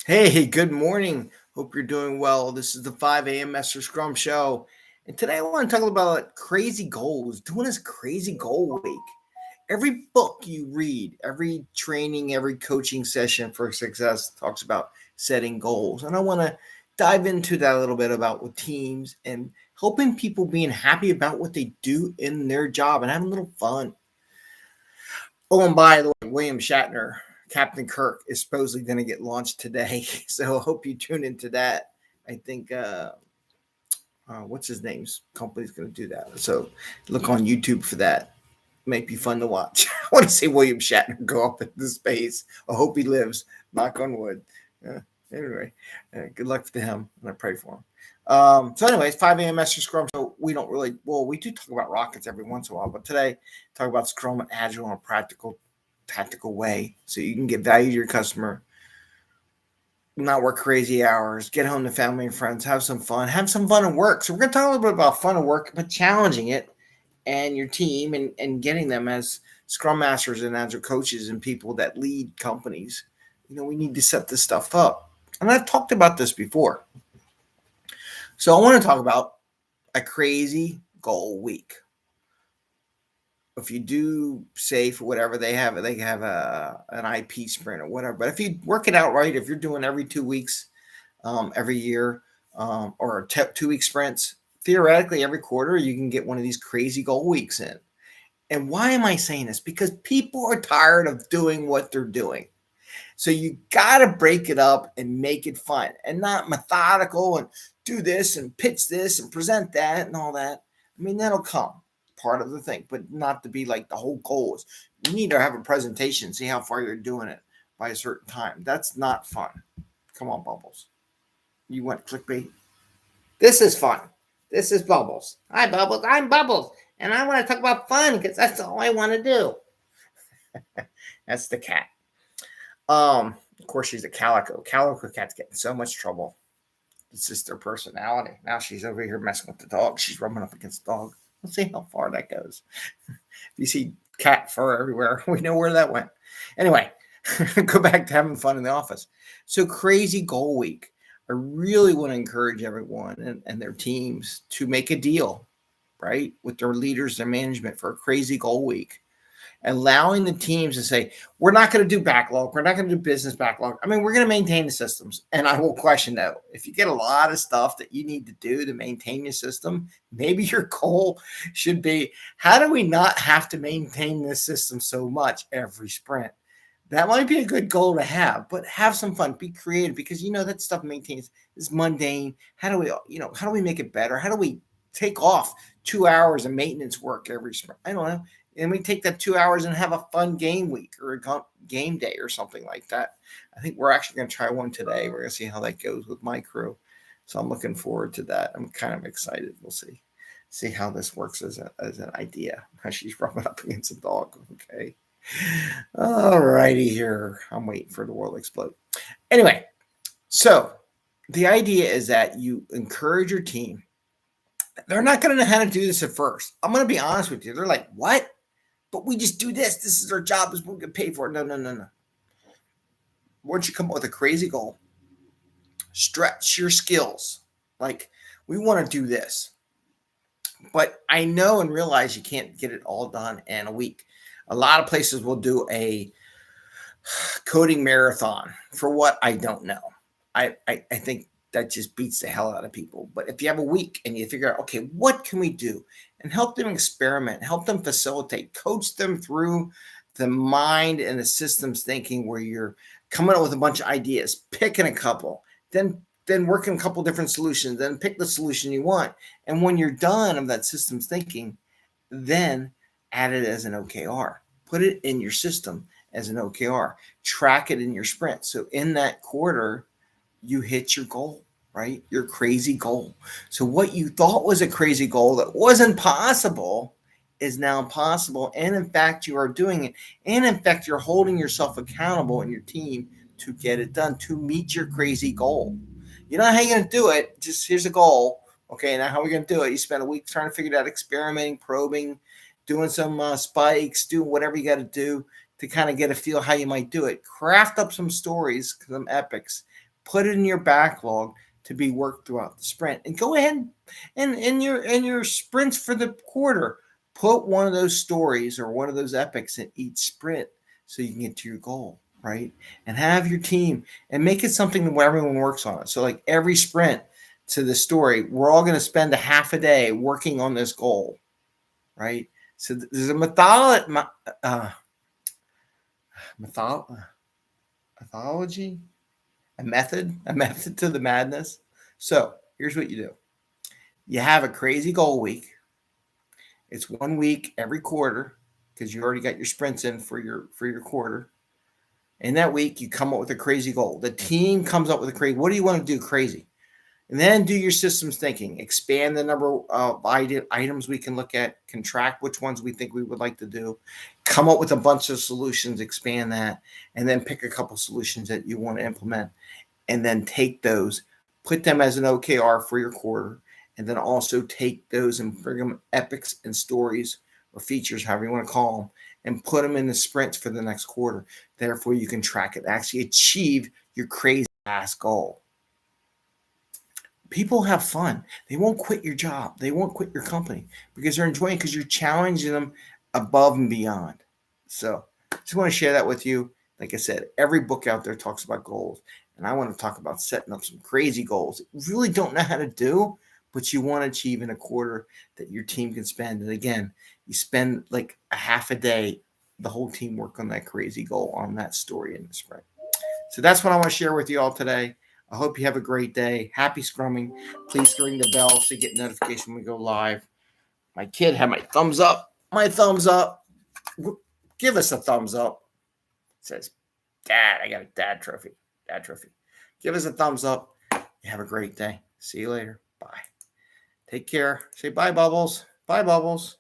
Hey, good morning. Hope you're doing well. This is the 5 a.m. Mester Scrum Show. And today I want to talk about crazy goals, doing this crazy goal week. Every book you read, every training, every coaching session for success talks about setting goals. And I want to dive into that a little bit about with teams and helping people being happy about what they do in their job and having a little fun. Oh, and by the way, William Shatner, Captain Kirk, is supposedly going to get launched today. So I hope you tune into that. I think, what's his name's company's going to do that. So look on YouTube for that. Might be fun to watch. I want to see William Shatner go up into space. I hope he lives. Knock on wood. Anyway, good luck to him, and I pray for him. So anyways, 5 a.m. Mester Scrum. So we don't really, well, we do talk about rockets every once in a while, but today talk about Scrum and Agile in a practical, tactical way, so you can get value to your customer, not work crazy hours, get home to family and friends, have some fun at work. So we're going to talk a little bit about fun at work, but challenging it and your team and getting them as Scrum Masters and Agile coaches and people that lead companies. We need to set this stuff up. And I've talked about this before. So I want to talk about a crazy goal week. If you do SAFe or whatever, they have an IP sprint or whatever. But if you work it out right, if you're doing every 2 weeks, every year, or 2-week sprints, theoretically every quarter you can get one of these crazy goal weeks in. And why am I saying this? Because people are tired of doing what they're doing. So you got to break it up and make it fun and not methodical and do this and pitch this and present that and all that. I mean, that'll come part of the thing, but not to be like the whole goal is you need to have a presentation, see how far you're doing it by a certain time. That's not fun. Come on, Bubbles. You want clickbait? This is fun. This is Bubbles. Hi, Bubbles. I'm Bubbles. And I want to talk about fun because that's all I want to do. That's the cat. Of course, she's a calico. Calico cat's getting so much trouble. It's just their personality. Now she's over here messing with the dog. She's rubbing up against the dog. Let's see how far that goes. If you see cat fur everywhere, we know where that went. Anyway, go back to having fun in the office. So crazy goal week. I really want to encourage everyone and their teams to make a deal, right, with their leaders, their management for a crazy goal week. Allowing the teams to say, we're not going to do backlog. We're not going to do business backlog. I mean, we're going to maintain the systems. And I will question that. If you get a lot of stuff that you need to do to maintain your system, maybe your goal should be, how do we not have to maintain this system so much every sprint? That might be a good goal to have, but have some fun, be creative, because that stuff maintains is mundane. How do we make it better? How do we take off 2 hours of maintenance work every sprint? I don't know. And we take that 2 hours and have a fun game week or a game day or something like that. I think we're actually going to try one today. We're going to see how that goes with my crew. So I'm looking forward to that. I'm kind of excited. We'll see how this works as an idea. How she's rubbing up against a dog. Okay. All righty here. I'm waiting for the world to explode. Anyway, so the idea is that you encourage your team. They're not going to know how to do this at first. I'm going to be honest with you. They're like, what? But we just do this. This is our job. This is what we get paid for. No. Once you come up with a crazy goal, stretch your skills. Like, we want to do this. But I know and realize you can't get it all done in a week. A lot of places will do a coding marathon. For what, I don't know. I think that just beats the hell out of people. But if you have a week and you figure out, okay, what can we do? And help them experiment, help them facilitate, coach them through the mind and the systems thinking where you're coming up with a bunch of ideas, picking a couple, then working a couple different solutions, then pick the solution you want. And when you're done of that systems thinking, then add it as an OKR. Put it in your system as an OKR. Track it in your sprint. So in that quarter, you hit your goal, right? Your crazy goal. So what you thought was a crazy goal that wasn't possible is now possible. And in fact, you are doing it. And in fact, you're holding yourself accountable and your team to get it done, to meet your crazy goal. You know how you're going to do it. Just here's a goal. Okay, now how are we going to do it? You spend a week trying to figure it out, experimenting, probing, doing some spikes, doing whatever you got to do to kind of get a feel how you might do it. Craft up some stories, some epics. Put it in your backlog to be worked throughout the sprint. And go ahead and in your sprints for the quarter, put one of those stories or one of those epics in each sprint so you can get to your goal, right? And have your team and make it something where everyone works on it. So like every sprint to the story, we're all going to spend a half a day working on this goal, right? So there's a mythology, a method to the madness. So here's what you do. You have a crazy goal week. It's 1 week every quarter because you already got your sprints in for your quarter. In that week, you come up with a crazy goal. The team comes up with a crazy. What do you want to do crazy? And then do your systems thinking. Expand the number of items we can look at. Contract which ones we think we would like to do. Come up with a bunch of solutions. Expand that. And then pick a couple solutions that you want to implement. And then take those. Put them as an OKR for your quarter. And then also take those and bring them epics and stories or features, however you want to call them, and put them in the sprints for the next quarter. Therefore, you can track it. Actually achieve your crazy ass goal. People have fun. They won't quit your job. They won't quit your company because they're enjoying it because you're challenging them above and beyond. So just want to share that with you. Like I said, every book out there talks about goals. And I want to talk about setting up some crazy goals that you really don't know how to do, but you want to achieve in a quarter that your team can spend. And again, you spend like a half a day, the whole team work on that crazy goal on that story in the sprint. So that's what I want to share with you all today. I hope you have a great day. Happy scrumming. Please ring the bell so you get notification when we go live. My kid had my thumbs up. My thumbs up. Give us a thumbs up. It says, Dad, I got a dad trophy. Dad trophy. Give us a thumbs up. You have a great day. See you later. Bye. Take care. Say bye, Bubbles. Bye, Bubbles.